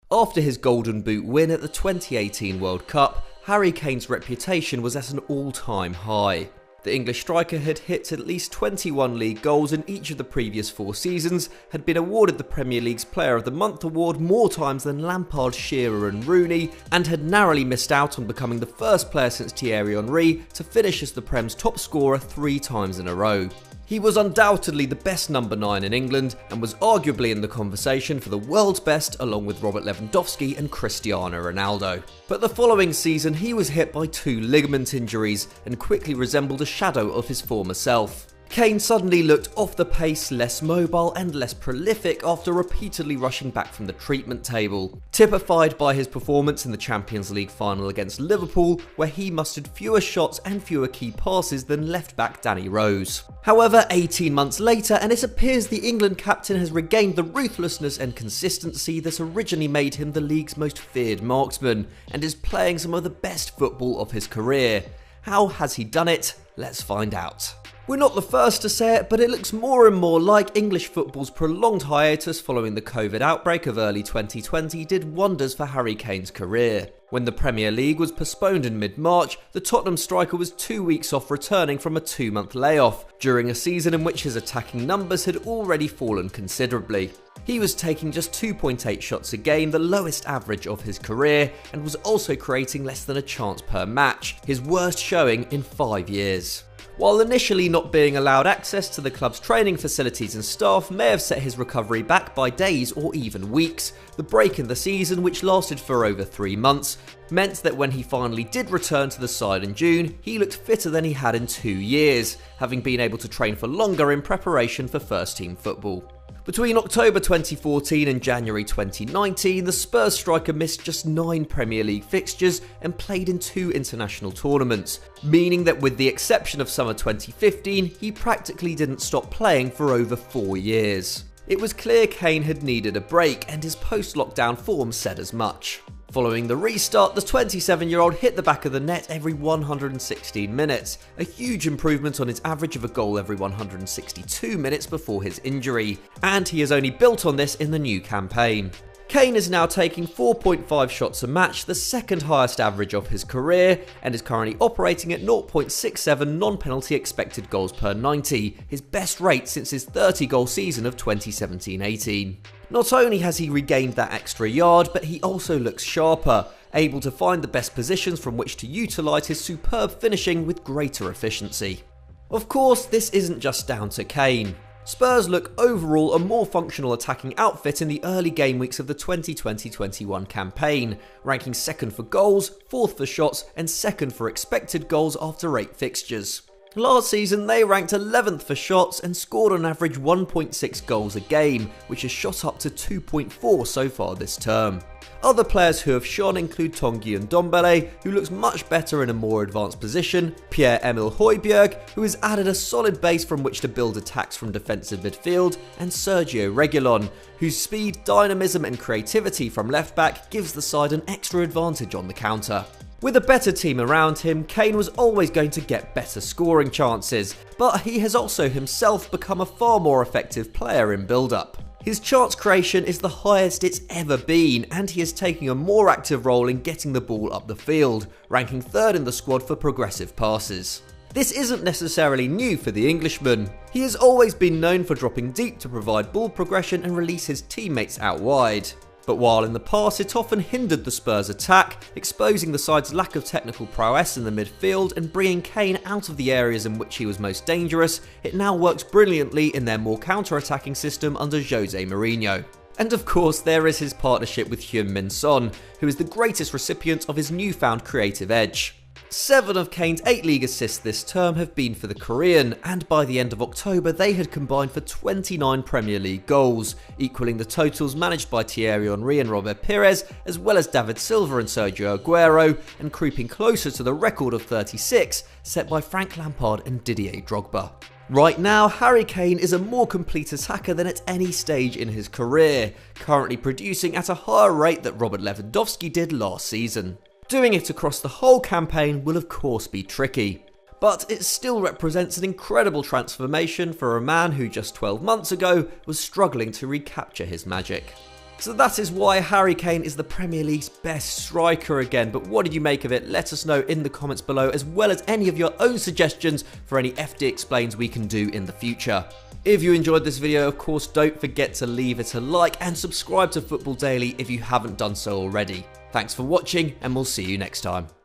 After his Golden Boot win at the 2018 World Cup, Harry Kane's reputation was at an all-time high. The English striker had hit at least 21 league goals in each of the previous 4 seasons, had been awarded the Premier League's Player of the Month award more times than Lampard, Shearer and Rooney, and had narrowly missed out on becoming the first player since Thierry Henry to finish as the Prem's top scorer 3 times in a row. He was undoubtedly the best number 9 in England and was arguably in the conversation for the world's best along with Robert Lewandowski and Cristiano Ronaldo. But the following season he was hit by 2 ligament injuries and quickly resembled a shadow of his former self. Kane suddenly looked off the pace, less mobile and less prolific after repeatedly rushing back from the treatment table, typified by his performance in the Champions League final against Liverpool, where he mustered fewer shots and fewer key passes than left-back Danny Rose. However, 18 months later, and it appears the England captain has regained the ruthlessness and consistency that originally made him the league's most feared marksman, and is playing some of the best football of his career. How has he done it? Let's find out. We're not the first to say it, but it looks more and more like English football's prolonged hiatus following the COVID outbreak of early 2020 did wonders for Harry Kane's career. When the Premier League was postponed in mid-March, the Tottenham striker was 2 weeks off returning from a 2-month layoff, during a season in which his attacking numbers had already fallen considerably. He was taking just 2.8 shots a game, the lowest average of his career, and was also creating less than a chance per match, his worst showing in 5 years. While initially not being allowed access to the club's training facilities and staff may have set his recovery back by days or even weeks, the break in the season, which lasted for over 3 months, meant that when he finally did return to the side in June, he looked fitter than he had in 2 years, having been able to train for longer in preparation for first-team football. Between October 2014 and January 2019, the Spurs striker missed just 9 Premier League fixtures and played in 2 international tournaments, meaning that with the exception of summer 2015, he practically didn't stop playing for over 4 years. It was clear Kane had needed a break, and his post-lockdown form said as much. Following the restart, the 27-year-old hit the back of the net every 116 minutes, a huge improvement on his average of a goal every 162 minutes before his injury, and he has only built on this in the new campaign. Kane is now taking 4.5 shots a match, the second highest average of his career, and is currently operating at 0.67 non-penalty expected goals per 90, his best rate since his 30-goal season of 2017-18. Not only has he regained that extra yard, but he also looks sharper, able to find the best positions from which to utilise his superb finishing with greater efficiency. Of course, this isn't just down to Kane. Spurs look overall a more functional attacking outfit in the early game weeks of the 2020-21 campaign, ranking 2nd for goals, 4th for shots and 2nd for expected goals after 8 fixtures. Last season they ranked 11th for shots and scored on average 1.6 goals a game, which has shot up to 2.4 so far this term. Other players who have shone include Tanguy Ndombele, who looks much better in a more advanced position, Pierre-Emile Højbjerg, who has added a solid base from which to build attacks from defensive midfield, and Sergio Reguilón, whose speed, dynamism and creativity from left-back gives the side an extra advantage on the counter. With a better team around him, Kane was always going to get better scoring chances, but he has also himself become a far more effective player in build-up. His chance creation is the highest it's ever been, and he is taking a more active role in getting the ball up the field, ranking 3rd in the squad for progressive passes. This isn't necessarily new for the Englishman. He has always been known for dropping deep to provide ball progression and release his teammates out wide. But while in the past it often hindered the Spurs' attack, exposing the side's lack of technical prowess in the midfield and bringing Kane out of the areas in which he was most dangerous, it now works brilliantly in their more counter-attacking system under Jose Mourinho. And of course there is his partnership with Heung-min Son, who is the greatest recipient of his newfound creative edge. 7 of Kane's 8 league assists this term have been for the Korean, and by the end of October they had combined for 29 Premier League goals, equaling the totals managed by Thierry Henry and Robert Pires, as well as David Silva and Sergio Aguero, and creeping closer to the record of 36 set by Frank Lampard and Didier Drogba. Right now, Harry Kane is a more complete attacker than at any stage in his career, currently producing at a higher rate than Robert Lewandowski did last season. Doing it across the whole campaign will of course be tricky, but it still represents an incredible transformation for a man who just 12 months ago was struggling to recapture his magic. So that is why Harry Kane is the Premier League's best striker again. But what did you make of it? Let us know in the comments below, as well as any of your own suggestions for any FD Explains we can do in the future. If you enjoyed this video, of course, don't forget to leave it a like and subscribe to Football Daily if you haven't done so already. Thanks for watching, and we'll see you next time.